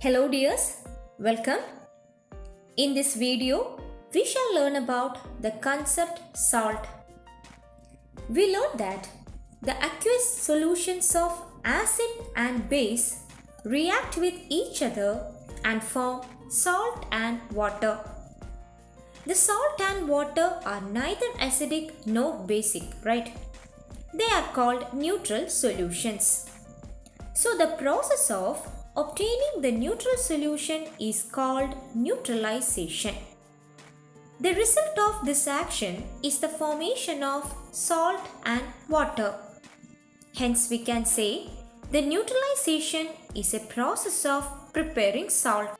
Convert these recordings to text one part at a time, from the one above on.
Hello dears, welcome. In this video, we shall learn about the concept salt. We learned that the aqueous solutions of acid and base react with each other and form salt and water. The salt and water are neither acidic nor basic, right? They are called neutral solutions. So the process of obtaining the neutral solution is called neutralization. The result of this action is the formation of salt and water. Hence we can say the neutralization is a process of preparing salt.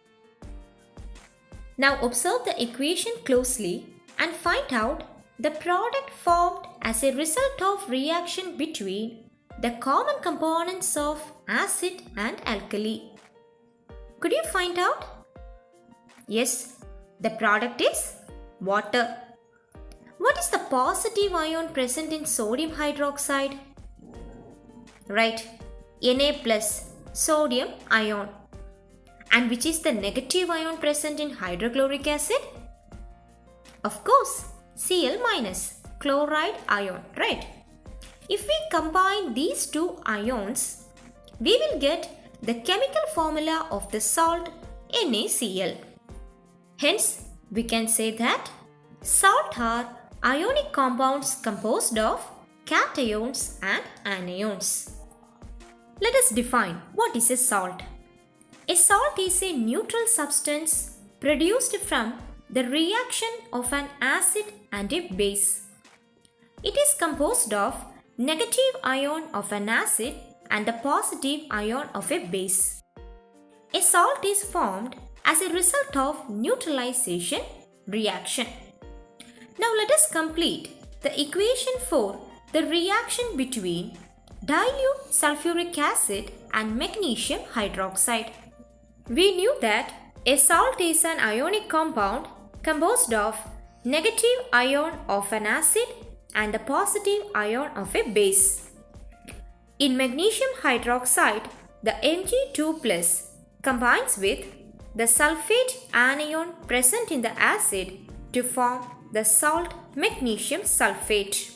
Now observe the equation closely and find out the product formed as a result of reaction between the common components of acid and alkali. Could you find out? Yes, the product is water. What is the positive ion present in sodium hydroxide? Right, Na plus sodium ion. And which is the negative ion present in hydrochloric acid? Of course, Cl minus chloride ion, right? If we combine these two ions, we will get the chemical formula of the salt NaCl. Hence, we can say that salt are ionic compounds composed of cations and anions. Let us define what is a salt. A salt is a neutral substance produced from the reaction of an acid and a base. It is composed of negative ion of an acid and the positive ion of a base. A salt is formed as a result of neutralization reaction. Now let us complete the equation for the reaction between dilute sulfuric acid and magnesium hydroxide. We knew that a salt is an ionic compound composed of negative ion of an acid and the positive ion of a base. In magnesium hydroxide, the Mg2+ combines with the sulfate anion present in the acid to form the salt magnesium sulfate.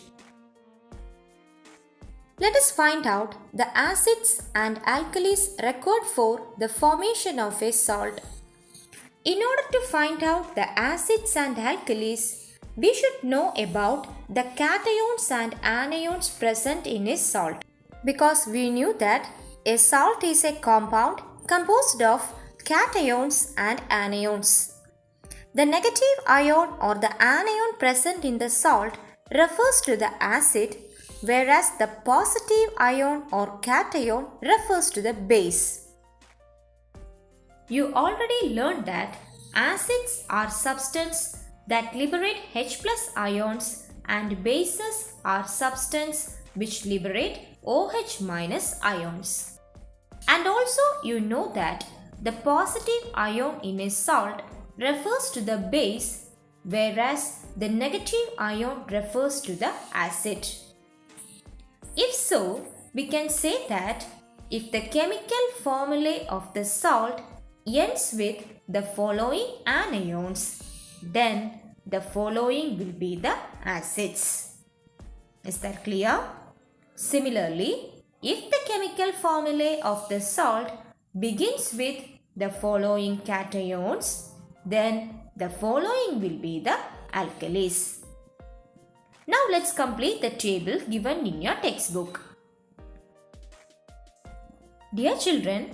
Let us find out the acids and alkalis required for the formation of a salt. In order to find out the acids and alkalis, we should know about the cations and anions present in a salt. Because we knew that a salt is a compound composed of cations and anions. The negative ion or the anion present in the salt refers to the acid, whereas the positive ion or cation refers to the base. You already learned that acids are substances that liberate H+ ions and bases are substances which liberate OH- ions. And also you know that the positive ion in a salt refers to the base, whereas the negative ion refers to the acid. If so, we can say that if the chemical formulae of the salt ends with the following anions, then the following will be the acids. Is that clear? Similarly, if the chemical formulae of the salt begins with the following cations, then the following will be the alkalis. Now let's complete the table given in your textbook. Dear children,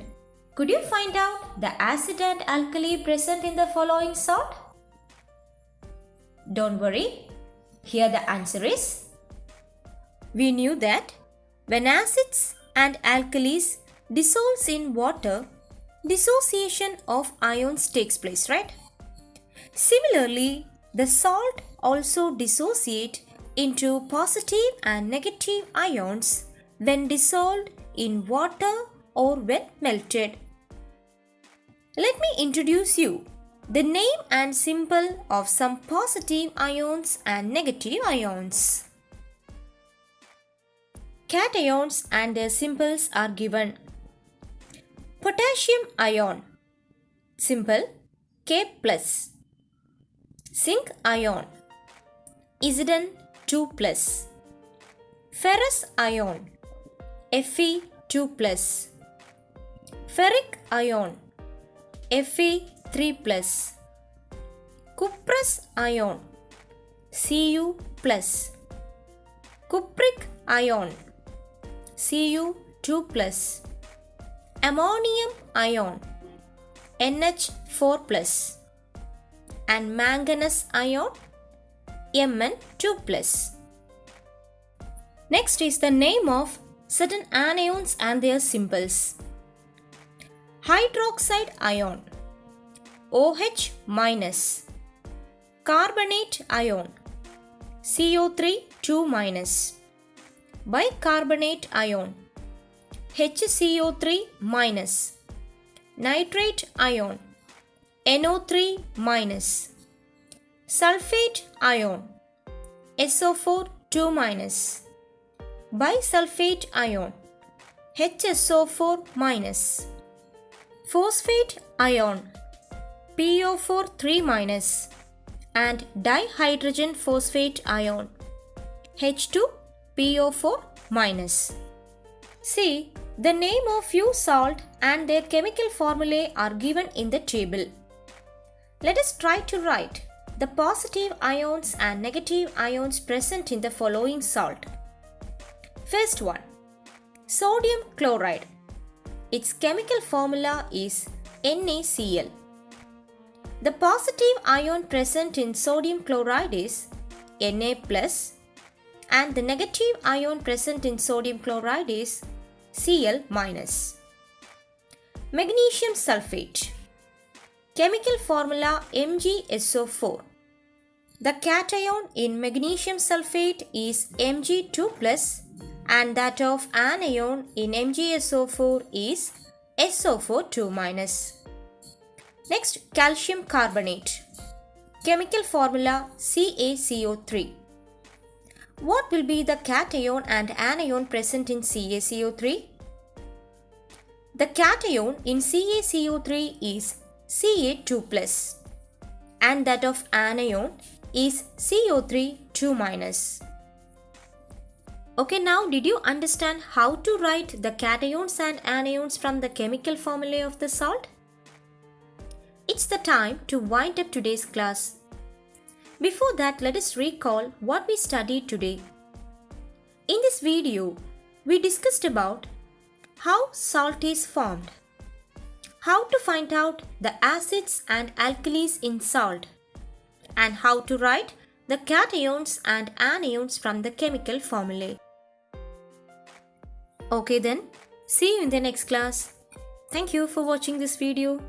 could you find out the acid and alkali present in the following salt? Don't worry, here the answer is. We knew that when acids and alkalis dissolves in water, dissociation of ions takes place, right? Similarly, the salt also dissociate into positive and negative ions when dissolved in water or when melted. Let me introduce you the name and symbol of some positive ions and negative ions. Cations and their symbols are given. Potassium ion Simple K+. Zinc ion Zn2+. Ferrous ion Fe2+. Ferric ion Fe3+. Cuprous ion Cu+. Cupric ion Cu2+. Ammonium ion NH4+. And manganese ion Mn2+. Next is the name of certain anions and their symbols. Hydroxide ion OH-. Carbonate ion CO3 2-. Bicarbonate ion HCO3-. Nitrate ion NO3-. Sulfate ion SO4 2-. Bisulfate ion HSO4-. Phosphate ion PO4 3-. And dihydrogen phosphate ion H2PO4-. See, the name of few salt and their chemical formulae are given in the table. Let us try to write the positive ions and negative ions present in the following salt. First one, sodium chloride. Its chemical formula is NaCl. The positive ion present in sodium chloride is Na+, and the negative ion present in sodium chloride is Cl-. Magnesium sulfate. Chemical formula MgSO4. The cation in magnesium sulfate is Mg2+, and that of anion in MgSO4 is SO4 2-. Next, calcium carbonate. Chemical formula CaCO3. What will be the cation and anion present in CaCO3? The cation in CaCO3 is Ca2+, and that of anion is CO3 2-. Okay, now did you understand how to write the cations and anions from the chemical formulae of the salt? It's the time to wind up today's class. Before that, let us recall what we studied today. In this video, we discussed about how salt is formed, how to find out the acids and alkalis in salt, and how to write the cations and anions from the chemical formulae. Okay then, see you in the next class. Thank you for watching this video.